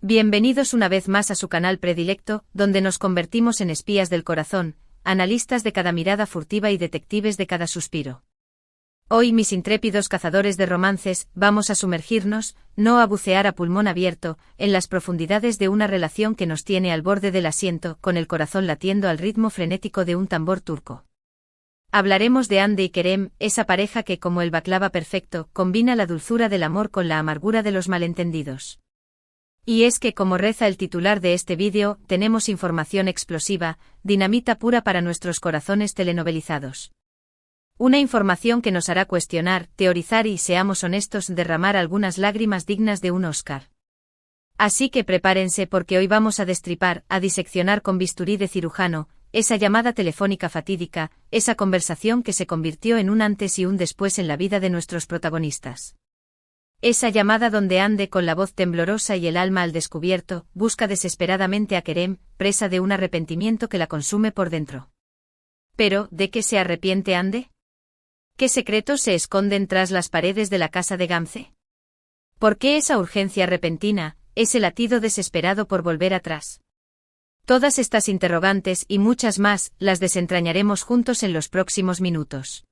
Bienvenidos una vez más a su canal predilecto, donde nos convertimos en espías del corazón, analistas de cada mirada furtiva y detectives de cada suspiro. Hoy, mis intrépidos cazadores de romances, vamos a sumergirnos, no a bucear a pulmón abierto, en las profundidades de una relación que nos tiene al borde del asiento, con el corazón latiendo al ritmo frenético de un tambor turco. Hablaremos de Hande y Kerem, esa pareja que, como el baklava perfecto, combina la dulzura del amor con la amargura de los malentendidos. Y es que, como reza el titular de este vídeo, tenemos información explosiva, dinamita pura para nuestros corazones telenovelizados. Una información que nos hará cuestionar, teorizar y, seamos honestos, derramar algunas lágrimas dignas de un Oscar. Así que prepárense porque hoy vamos a destripar, a diseccionar con bisturí de cirujano, esa llamada telefónica fatídica, esa conversación que se convirtió en un antes y un después en la vida de nuestros protagonistas. Esa llamada donde Hande, con la voz temblorosa y el alma al descubierto, busca desesperadamente a Kerem, presa de un arrepentimiento que la consume por dentro. Pero, ¿de qué se arrepiente Hande? ¿Qué secretos se esconden tras las paredes de la casa de Gamze? ¿Por qué esa urgencia repentina, ese latido desesperado por volver atrás? Todas estas interrogantes y muchas más, las desentrañaremos juntos en los próximos minutos.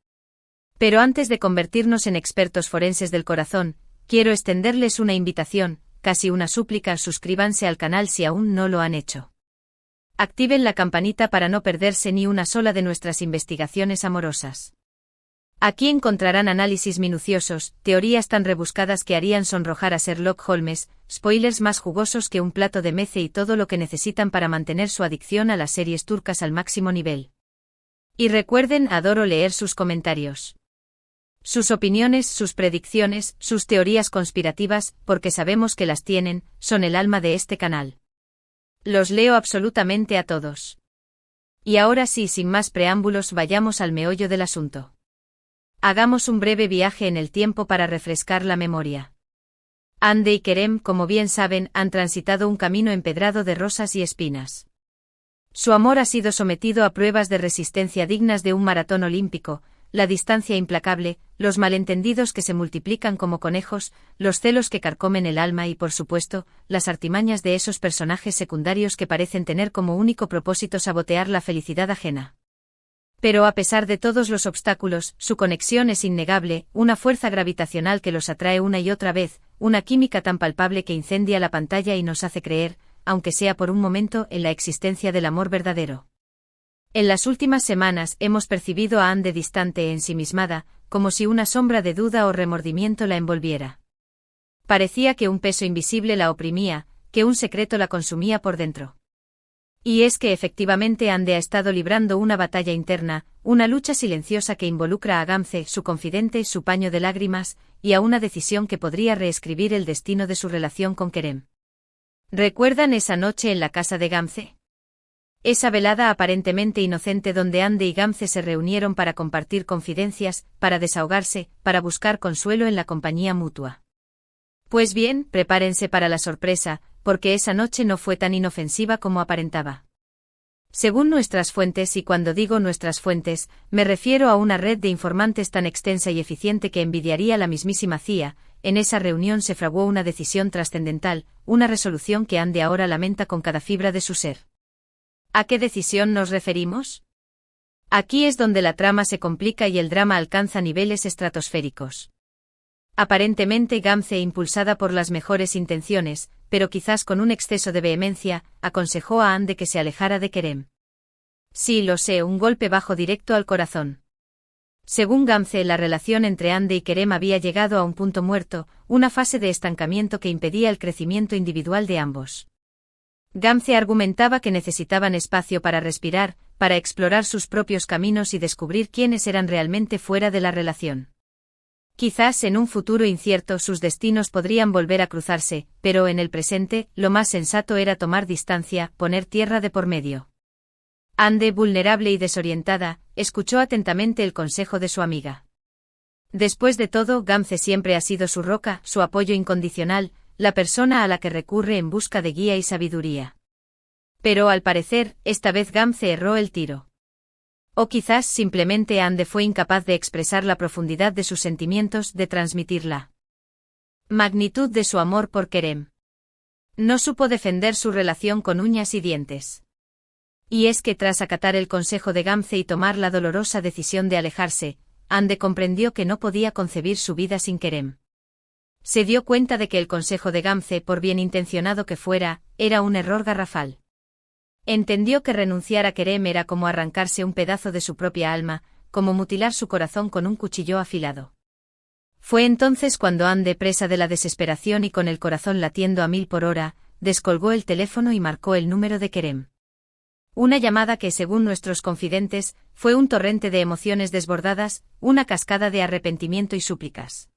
Pero antes de convertirnos en expertos forenses del corazón, quiero extenderles una invitación, casi una súplica: suscríbanse al canal si aún no lo han hecho. Activen la campanita para no perderse ni una sola de nuestras investigaciones amorosas. Aquí encontrarán análisis minuciosos, teorías tan rebuscadas que harían sonrojar a Sherlock Holmes, spoilers más jugosos que un plato de mece y todo lo que necesitan para mantener su adicción a las series turcas al máximo nivel. Y recuerden, adoro leer sus comentarios. Sus opiniones, sus predicciones, sus teorías conspirativas, porque sabemos que las tienen, son el alma de este canal. Los leo absolutamente a todos. Y ahora sí, sin más preámbulos, vayamos al meollo del asunto. Hagamos un breve viaje en el tiempo para refrescar la memoria. Hande y Kerem, como bien saben, han transitado un camino empedrado de rosas y espinas. Su amor ha sido sometido a pruebas de resistencia dignas de un maratón olímpico, la distancia implacable, los malentendidos que se multiplican como conejos, los celos que carcomen el alma y, por supuesto, las artimañas de esos personajes secundarios que parecen tener como único propósito sabotear la felicidad ajena. Pero a pesar de todos los obstáculos, su conexión es innegable, una fuerza gravitacional que los atrae una y otra vez, una química tan palpable que incendia la pantalla y nos hace creer, aunque sea por un momento, en la existencia del amor verdadero. En las últimas semanas hemos percibido a Hande distante e ensimismada, como si una sombra de duda o remordimiento la envolviera. Parecía que un peso invisible la oprimía, que un secreto la consumía por dentro. Y es que efectivamente Hande ha estado librando una batalla interna, una lucha silenciosa que involucra a Gamze, su confidente, su paño de lágrimas, y a una decisión que podría reescribir el destino de su relación con Kerem. ¿Recuerdan esa noche en la casa de Gamze? Esa velada aparentemente inocente donde Hande y Gamze se reunieron para compartir confidencias, para desahogarse, para buscar consuelo en la compañía mutua. Pues bien, prepárense para la sorpresa, porque esa noche no fue tan inofensiva como aparentaba. Según nuestras fuentes, y cuando digo nuestras fuentes, me refiero a una red de informantes tan extensa y eficiente que envidiaría la mismísima CIA, en esa reunión se fraguó una decisión trascendental, una resolución que Hande ahora lamenta con cada fibra de su ser. ¿A qué decisión nos referimos? Aquí es donde la trama se complica y el drama alcanza niveles estratosféricos. Aparentemente Gamze, impulsada por las mejores intenciones, pero quizás con un exceso de vehemencia, aconsejó a Hande que se alejara de Kerem. Sí, lo sé, un golpe bajo directo al corazón. Según Gamze, la relación entre Hande y Kerem había llegado a un punto muerto, una fase de estancamiento que impedía el crecimiento individual de ambos. Gamze argumentaba que necesitaban espacio para respirar, para explorar sus propios caminos y descubrir quiénes eran realmente fuera de la relación. Quizás en un futuro incierto sus destinos podrían volver a cruzarse, pero en el presente, lo más sensato era tomar distancia, poner tierra de por medio. Hande, vulnerable y desorientada, escuchó atentamente el consejo de su amiga. Después de todo, Gamze siempre ha sido su roca, su apoyo incondicional, la persona a la que recurre en busca de guía y sabiduría. Pero al parecer, esta vez Gamze erró el tiro. O quizás simplemente Hande fue incapaz de expresar la profundidad de sus sentimientos, de transmitir la magnitud de su amor por Kerem. No supo defender su relación con uñas y dientes. Y es que tras acatar el consejo de Gamze y tomar la dolorosa decisión de alejarse, Ande comprendió que no podía concebir su vida sin Kerem. Se dio cuenta de que el consejo de Gamze, por bien intencionado que fuera, era un error garrafal. Entendió que renunciar a Kerem era como arrancarse un pedazo de su propia alma, como mutilar su corazón con un cuchillo afilado. Fue entonces cuando Ande, presa de la desesperación y con el corazón latiendo a 1000 por hora, descolgó el teléfono y marcó el número de Kerem. Una llamada que, según nuestros confidentes, fue un torrente de emociones desbordadas, una cascada de arrepentimiento y súplicas.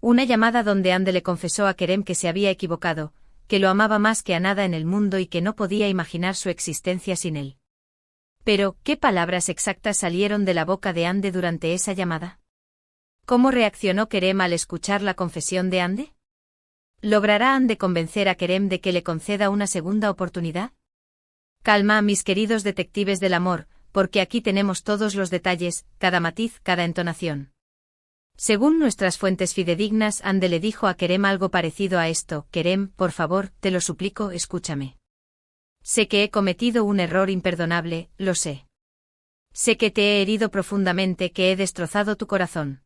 Una llamada donde Ande le confesó a Kerem que se había equivocado, que lo amaba más que a nada en el mundo y que no podía imaginar su existencia sin él. Pero, ¿qué palabras exactas salieron de la boca de Ande durante esa llamada? ¿Cómo reaccionó Kerem al escuchar la confesión de Ande? ¿Logrará Ande convencer a Kerem de que le conceda una segunda oportunidad? Calma, mis queridos detectives del amor, porque aquí tenemos todos los detalles, cada matiz, cada entonación. Según nuestras fuentes fidedignas, Ande le dijo a Kerem algo parecido a esto: Kerem, por favor, te lo suplico, escúchame. Sé que he cometido un error imperdonable, lo sé. Sé que te he herido profundamente, que he destrozado tu corazón.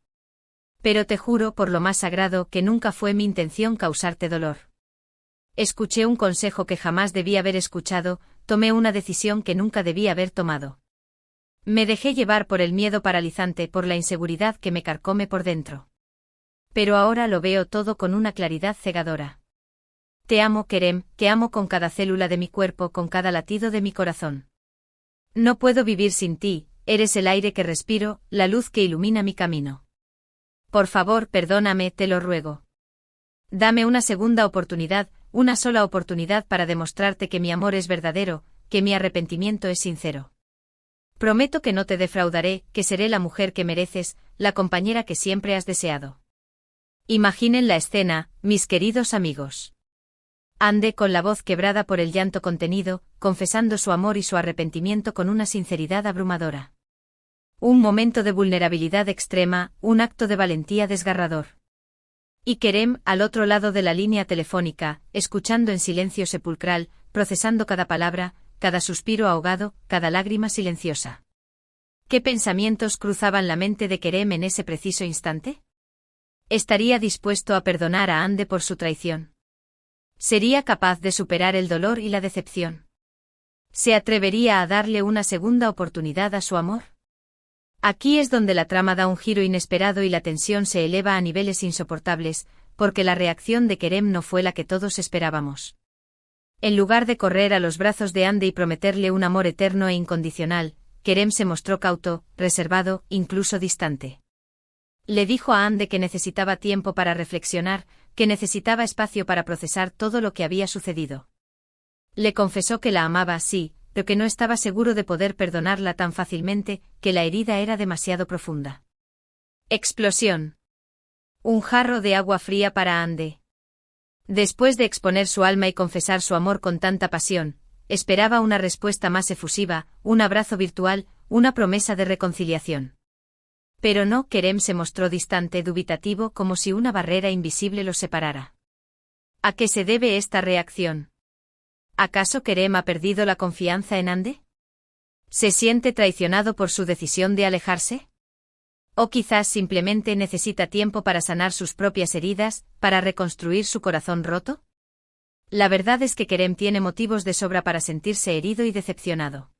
Pero te juro por lo más sagrado que nunca fue mi intención causarte dolor. Escuché un consejo que jamás debí haber escuchado, tomé una decisión que nunca debí haber tomado. Me dejé llevar por el miedo paralizante, por la inseguridad que me carcome por dentro. Pero ahora lo veo todo con una claridad cegadora. Te amo, Kerem, te amo con cada célula de mi cuerpo, con cada latido de mi corazón. No puedo vivir sin ti, eres el aire que respiro, la luz que ilumina mi camino. Por favor, perdóname, te lo ruego. Dame una segunda oportunidad, una sola oportunidad para demostrarte que mi amor es verdadero, que mi arrepentimiento es sincero. Prometo que no te defraudaré, que seré la mujer que mereces, la compañera que siempre has deseado. Imaginen la escena, mis queridos amigos. Ande, con la voz quebrada por el llanto contenido, confesando su amor y su arrepentimiento con una sinceridad abrumadora. Un momento de vulnerabilidad extrema, un acto de valentía desgarrador. Y Kerem, al otro lado de la línea telefónica, escuchando en silencio sepulcral, procesando cada palabra, cada suspiro ahogado, cada lágrima silenciosa. ¿Qué pensamientos cruzaban la mente de Kerem en ese preciso instante? ¿Estaría dispuesto a perdonar a Ande por su traición? ¿Sería capaz de superar el dolor y la decepción? ¿Se atrevería a darle una segunda oportunidad a su amor? Aquí es donde la trama da un giro inesperado y la tensión se eleva a niveles insoportables, porque la reacción de Kerem no fue la que todos esperábamos. En lugar de correr a los brazos de Ande y prometerle un amor eterno e incondicional, Kerem se mostró cauto, reservado, incluso distante. Le dijo a Ande que necesitaba tiempo para reflexionar, que necesitaba espacio para procesar todo lo que había sucedido. Le confesó que la amaba, sí, pero que no estaba seguro de poder perdonarla tan fácilmente, que la herida era demasiado profunda. Explosión. Un jarro de agua fría para Ande. Después de exponer su alma y confesar su amor con tanta pasión, esperaba una respuesta más efusiva, un abrazo virtual, una promesa de reconciliación. Pero no, Kerem se mostró distante, dubitativo, como si una barrera invisible los separara. ¿A qué se debe esta reacción? ¿Acaso Kerem ha perdido la confianza en Ande? ¿Se siente traicionado por su decisión de alejarse? ¿O quizás simplemente necesita tiempo para sanar sus propias heridas, para reconstruir su corazón roto? La verdad es que Kerem tiene motivos de sobra para sentirse herido y decepcionado.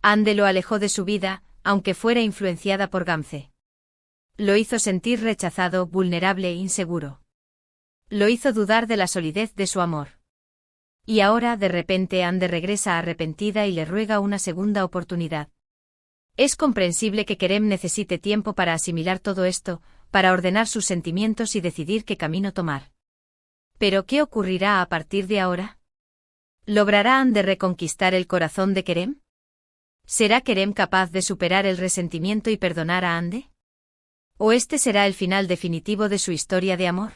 Ande lo alejó de su vida, aunque fuera influenciada por Gamze. Lo hizo sentir rechazado, vulnerable e inseguro. Lo hizo dudar de la solidez de su amor. Y ahora, de repente, Ande regresa arrepentida y le ruega una segunda oportunidad. Es comprensible que Kerem necesite tiempo para asimilar todo esto, para ordenar sus sentimientos y decidir qué camino tomar. Pero ¿qué ocurrirá a partir de ahora? ¿Logrará Ande reconquistar el corazón de Kerem? ¿Será Kerem capaz de superar el resentimiento y perdonar a Ande? ¿O este será el final definitivo de su historia de amor?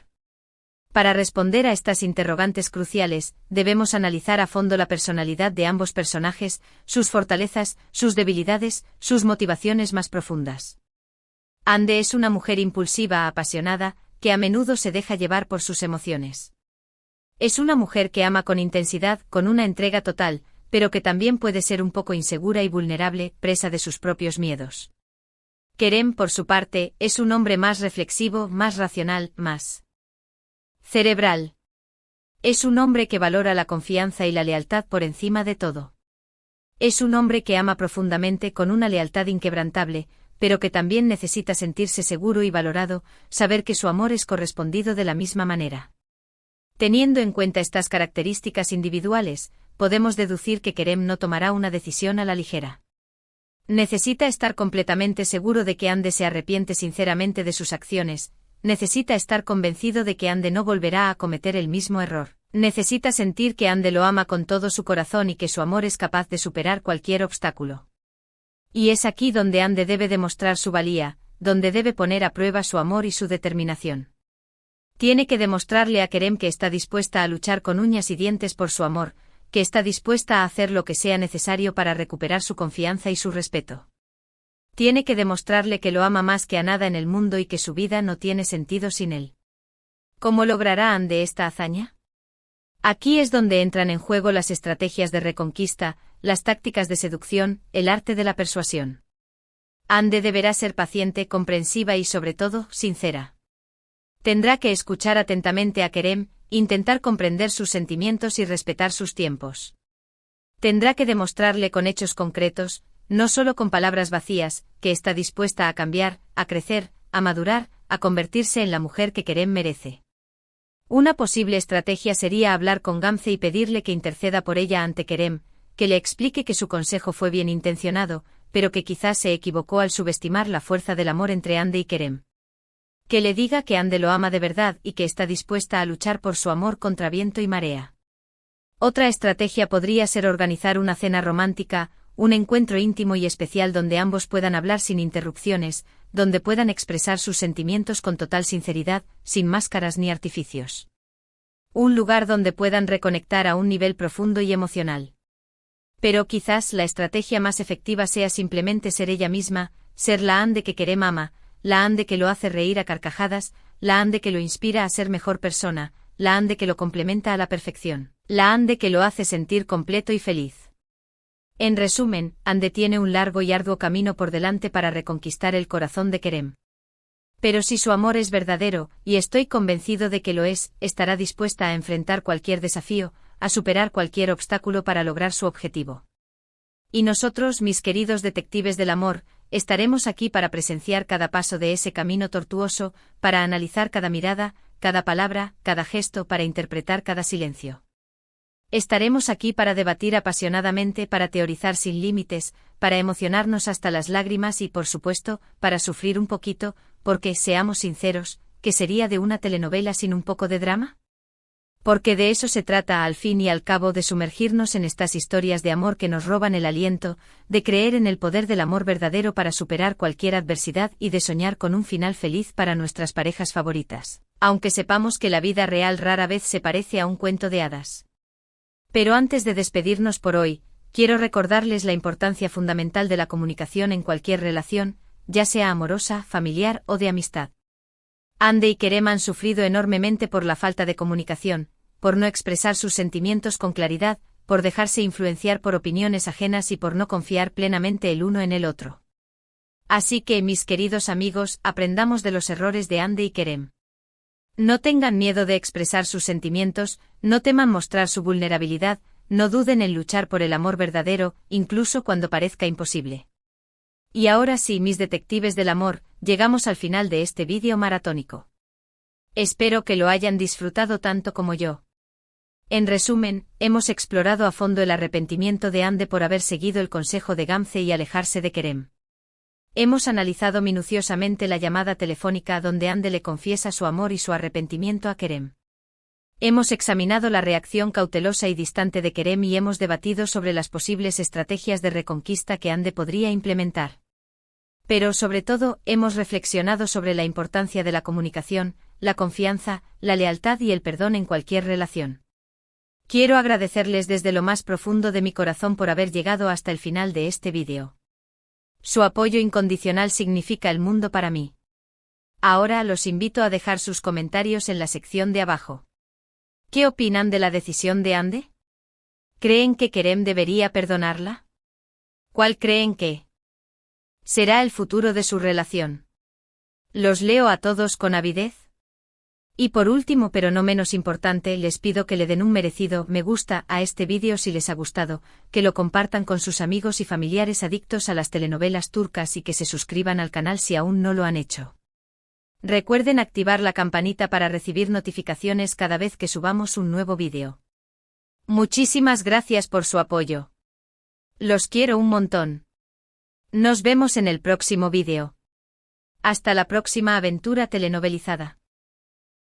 Para responder a estas interrogantes cruciales, debemos analizar a fondo la personalidad de ambos personajes, sus fortalezas, sus debilidades, sus motivaciones más profundas. Ande es una mujer impulsiva, apasionada, que a menudo se deja llevar por sus emociones. Es una mujer que ama con intensidad, con una entrega total, pero que también puede ser un poco insegura y vulnerable, presa de sus propios miedos. Kerem, por su parte, es un hombre más reflexivo, más racional, más cerebral. Es un hombre que valora la confianza y la lealtad por encima de todo. Es un hombre que ama profundamente con una lealtad inquebrantable, pero que también necesita sentirse seguro y valorado, saber que su amor es correspondido de la misma manera. Teniendo en cuenta estas características individuales, podemos deducir que Kerem no tomará una decisión a la ligera. Necesita estar completamente seguro de que Ande se arrepiente sinceramente de sus acciones, necesita estar convencido de que Ande no volverá a cometer el mismo error, necesita sentir que Ande lo ama con todo su corazón y que su amor es capaz de superar cualquier obstáculo. Y es aquí donde Ande debe demostrar su valía, donde debe poner a prueba su amor y su determinación. Tiene que demostrarle a Kerem que está dispuesta a luchar con uñas y dientes por su amor, que está dispuesta a hacer lo que sea necesario para recuperar su confianza y su respeto. Tiene que demostrarle que lo ama más que a nada en el mundo y que su vida no tiene sentido sin él. ¿Cómo logrará Ande esta hazaña? Aquí es donde entran en juego las estrategias de reconquista, las tácticas de seducción, el arte de la persuasión. Ande deberá ser paciente, comprensiva y sobre todo, sincera. Tendrá que escuchar atentamente a Kerem, intentar comprender sus sentimientos y respetar sus tiempos. Tendrá que demostrarle con hechos concretos, no solo con palabras vacías, que está dispuesta a cambiar, a crecer, a madurar, a convertirse en la mujer que Kerem merece. Una posible estrategia sería hablar con Gamze y pedirle que interceda por ella ante Kerem, que le explique que su consejo fue bien intencionado, pero que quizás se equivocó al subestimar la fuerza del amor entre Ande y Kerem. Que le diga que Ande lo ama de verdad y que está dispuesta a luchar por su amor contra viento y marea. Otra estrategia podría ser organizar una cena romántica, un encuentro íntimo y especial donde ambos puedan hablar sin interrupciones, donde puedan expresar sus sentimientos con total sinceridad, sin máscaras ni artificios. Un lugar donde puedan reconectar a un nivel profundo y emocional. Pero quizás la estrategia más efectiva sea simplemente ser ella misma, ser la Ande que Kerem ama, la Ande que lo hace reír a carcajadas, la Ande que lo inspira a ser mejor persona, la Ande que lo complementa a la perfección, la Ande que lo hace sentir completo y feliz. En resumen, Ande tiene un largo y arduo camino por delante para reconquistar el corazón de Kerem. Pero si su amor es verdadero, y estoy convencido de que lo es, estará dispuesta a enfrentar cualquier desafío, a superar cualquier obstáculo para lograr su objetivo. Y nosotros, mis queridos detectives del amor, estaremos aquí para presenciar cada paso de ese camino tortuoso, para analizar cada mirada, cada palabra, cada gesto, para interpretar cada silencio. Estaremos aquí para debatir apasionadamente, para teorizar sin límites, para emocionarnos hasta las lágrimas y, por supuesto, para sufrir un poquito, porque, seamos sinceros, ¿qué sería de una telenovela sin un poco de drama? Porque de eso se trata al fin y al cabo, de sumergirnos en estas historias de amor que nos roban el aliento, de creer en el poder del amor verdadero para superar cualquier adversidad y de soñar con un final feliz para nuestras parejas favoritas, aunque sepamos que la vida real rara vez se parece a un cuento de hadas. Pero antes de despedirnos por hoy, quiero recordarles la importancia fundamental de la comunicación en cualquier relación, ya sea amorosa, familiar o de amistad. Ande y Kerem han sufrido enormemente por la falta de comunicación, por no expresar sus sentimientos con claridad, por dejarse influenciar por opiniones ajenas y por no confiar plenamente el uno en el otro. Así que, mis queridos amigos, aprendamos de los errores de Ande y Kerem. No tengan miedo de expresar sus sentimientos, no teman mostrar su vulnerabilidad, no duden en luchar por el amor verdadero, incluso cuando parezca imposible. Y ahora sí, mis detectives del amor, llegamos al final de este vídeo maratónico. Espero que lo hayan disfrutado tanto como yo. En resumen, hemos explorado a fondo el arrepentimiento de Ande por haber seguido el consejo de Gamze y alejarse de Kerem. Hemos analizado minuciosamente la llamada telefónica donde Ande le confiesa su amor y su arrepentimiento a Kerem. Hemos examinado la reacción cautelosa y distante de Kerem y hemos debatido sobre las posibles estrategias de reconquista que Ande podría implementar. Pero sobre todo, hemos reflexionado sobre la importancia de la comunicación, la confianza, la lealtad y el perdón en cualquier relación. Quiero agradecerles desde lo más profundo de mi corazón por haber llegado hasta el final de este vídeo. Su apoyo incondicional significa el mundo para mí. Ahora los invito a dejar sus comentarios en la sección de abajo. ¿Qué opinan de la decisión de Ande? ¿Creen que Kerem debería perdonarla? ¿Cuál creen que será el futuro de su relación? Los leo a todos con avidez. Y por último pero no menos importante, les pido que le den un merecido me gusta a este vídeo si les ha gustado, que lo compartan con sus amigos y familiares adictos a las telenovelas turcas y que se suscriban al canal si aún no lo han hecho. Recuerden activar la campanita para recibir notificaciones cada vez que subamos un nuevo vídeo. Muchísimas gracias por su apoyo. Los quiero un montón. Nos vemos en el próximo vídeo. Hasta la próxima aventura telenovelizada.